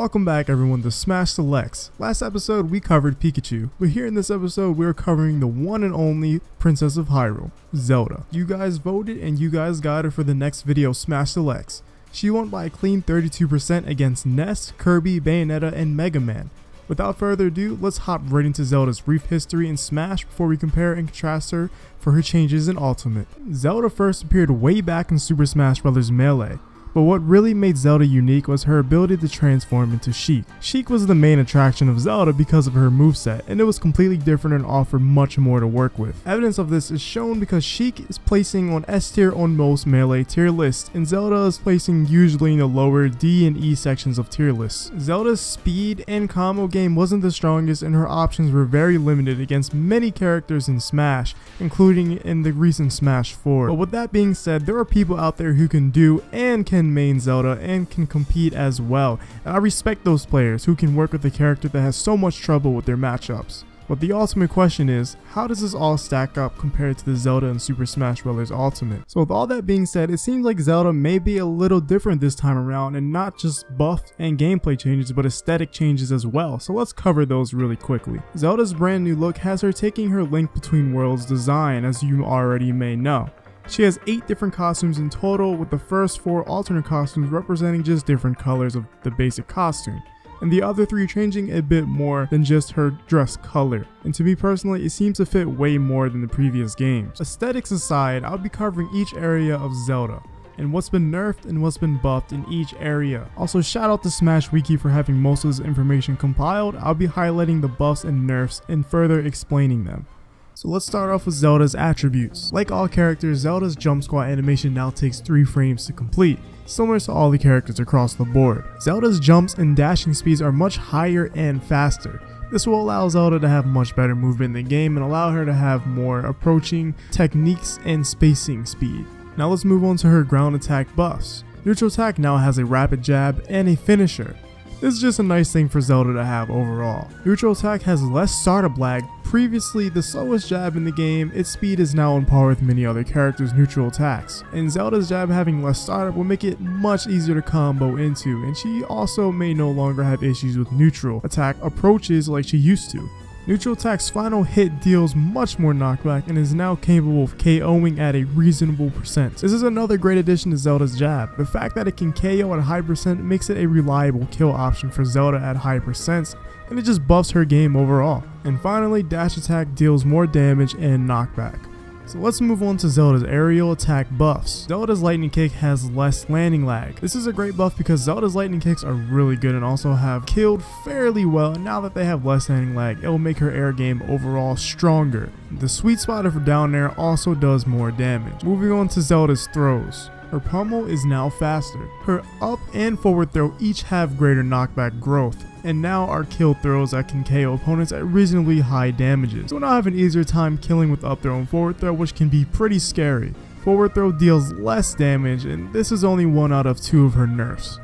Welcome back everyone to Smash Selects. Last episode we covered Pikachu, but here in this episode we're covering the one and only Princess of Hyrule, Zelda. You guys voted and you guys got her for the next video Smash Selects. She won by a clean 32% against Ness, Kirby, Bayonetta, and Mega Man. Without further ado, let's hop right into Zelda's brief history in Smash before we compare and contrast her for her changes in Ultimate. Zelda first appeared way back in Super Smash Bros. Melee. But what really made Zelda unique was her ability to transform into Sheik. Sheik was the main attraction of Zelda because of her moveset, and it was completely different and offered much more to work with. Evidence of this is shown because Sheik is placing on S tier on most Melee tier lists, and Zelda is placing usually in the lower D and E sections of tier lists. Zelda's speed and combo game wasn't the strongest, and her options were very limited against many characters in Smash, including in the recent Smash 4. But with that being said, there are people out there who can do and can main Zelda and can compete as well, and I respect those players who can work with a character that has so much trouble with their matchups. But the ultimate question is, how does this all stack up compared to the Zelda and Super Smash Bros. Ultimate? So with all that being said, it seems like Zelda may be a little different this time around, and not just buff and gameplay changes but aesthetic changes as well, so let's cover those really quickly. Zelda's brand new look has her taking her Link Between Worlds design, as you already may know. She has 8 different costumes in total, with the first 4 alternate costumes representing just different colors of the basic costume, and the other 3 changing a bit more than just her dress color. And to me personally, it seems to fit way more than the previous games. Aesthetics aside, I'll be covering each area of Zelda, and what's been nerfed and what's been buffed in each area. Also, shout out to Smash Wiki for having most of this information compiled. I'll be highlighting the buffs and nerfs and further explaining them. So let's start off with Zelda's attributes. Like all characters, Zelda's jump squat animation now takes 3 frames to complete, similar to all the characters across the board. Zelda's jumps and dashing speeds are much higher and faster. This will allow Zelda to have much better movement in the game and allow her to have more approaching techniques and spacing speed. Now let's move on to her ground attack buffs. Neutral attack now has a rapid jab and a finisher. This is just a nice thing for Zelda to have overall. Neutral attack has less startup lag. Previously the slowest jab in the game, its speed is now on par with many other characters' neutral attacks. And Zelda's jab having less startup will make it much easier to combo into, and she also may no longer have issues with neutral attack approaches like she used to. Neutral attack's final hit deals much more knockback and is now capable of KOing at a reasonable percent. This is another great addition to Zelda's jab. The fact that it can KO at a high percent makes it a reliable kill option for Zelda at high percents, and it just buffs her game overall. And finally, dash attack deals more damage and knockback. So let's move on to Zelda's aerial attack buffs. Zelda's lightning kick has less landing lag. This is a great buff because Zelda's lightning kicks are really good and also have killed fairly well, and now that they have less landing lag, it will make her air game overall stronger. The sweet spot of her down air also does more damage. Moving on to Zelda's throws. Her pummel is now faster. Her up and forward throw each have greater knockback growth, and now are kill throws that can KO opponents at reasonably high damages. So now I have an easier time killing with up throw and forward throw, which can be pretty scary. Forward throw deals less damage, and this is only 1 out of 2 of her nerfs.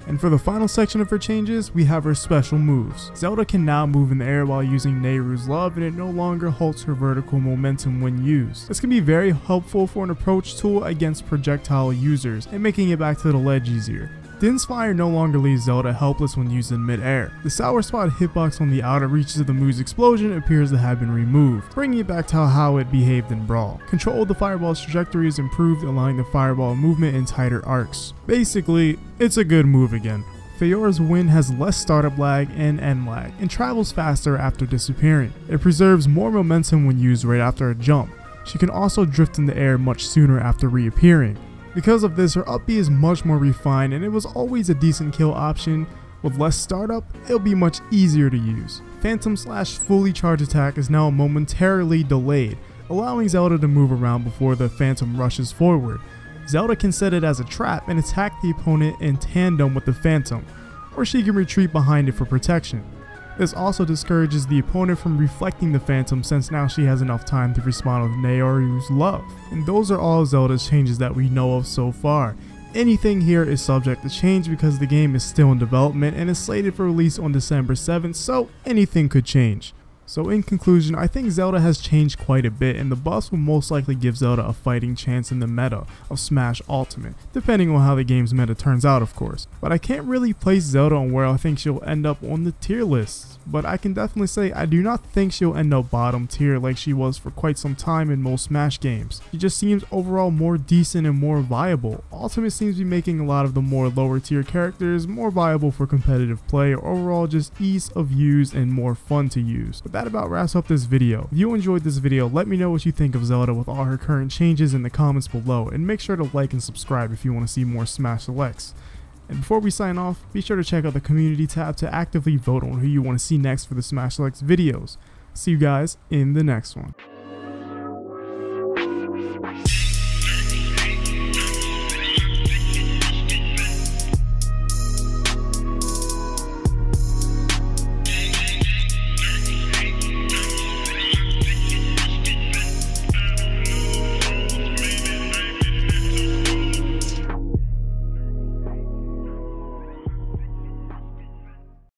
And for the final section of her changes, we have her special moves. Zelda can now move in the air while using Nehru's Love, and it no longer halts her vertical momentum when used. This can be very helpful for an approach tool against projectile users and making it back to the ledge easier. Din's Fire no longer leaves Zelda helpless when used in mid-air. The Sour Spot hitbox on the outer reaches of the move's explosion appears to have been removed, bringing it back to how it behaved in Brawl. Control of the fireball's trajectory is improved, allowing the fireball movement in tighter arcs. Basically, it's a good move again. Feora's Wind has less startup lag and end lag, and travels faster after disappearing. It preserves more momentum when used right after a jump. She can also drift in the air much sooner after reappearing. Because of this, her up B is much more refined, and it was always a decent kill option. With less startup, it'll be much easier to use. Phantom Slash fully charged attack is now momentarily delayed, allowing Zelda to move around before the Phantom rushes forward. Zelda can set it as a trap and attack the opponent in tandem with the Phantom, or she can retreat behind it for protection. This also discourages the opponent from reflecting the Phantom, since now she has enough time to respond with Nehru's Love. And those are all Zelda's changes that we know of so far. Anything here is subject to change because the game is still in development and is slated for release on December 7th, so anything could change. So in conclusion, I think Zelda has changed quite a bit, and the buffs will most likely give Zelda a fighting chance in the meta of Smash Ultimate, depending on how the game's meta turns out of course. But I can't really place Zelda on where I think she'll end up on the tier lists, but I can definitely say I do not think she'll end up bottom tier like she was for quite some time in most Smash games. She just seems overall more decent and more viable. Ultimate seems to be making a lot of the more lower tier characters more viable for competitive play, or overall just ease of use and more fun to use. But that about wraps up this video. If you enjoyed this video, let me know what you think of Zelda with all her current changes in the comments below, and make sure to like and subscribe if you want to see more Smash Selects. And before we sign off, be sure to check out the community tab to actively vote on who you want to see next for the Smash Selects videos. See you guys in the next one.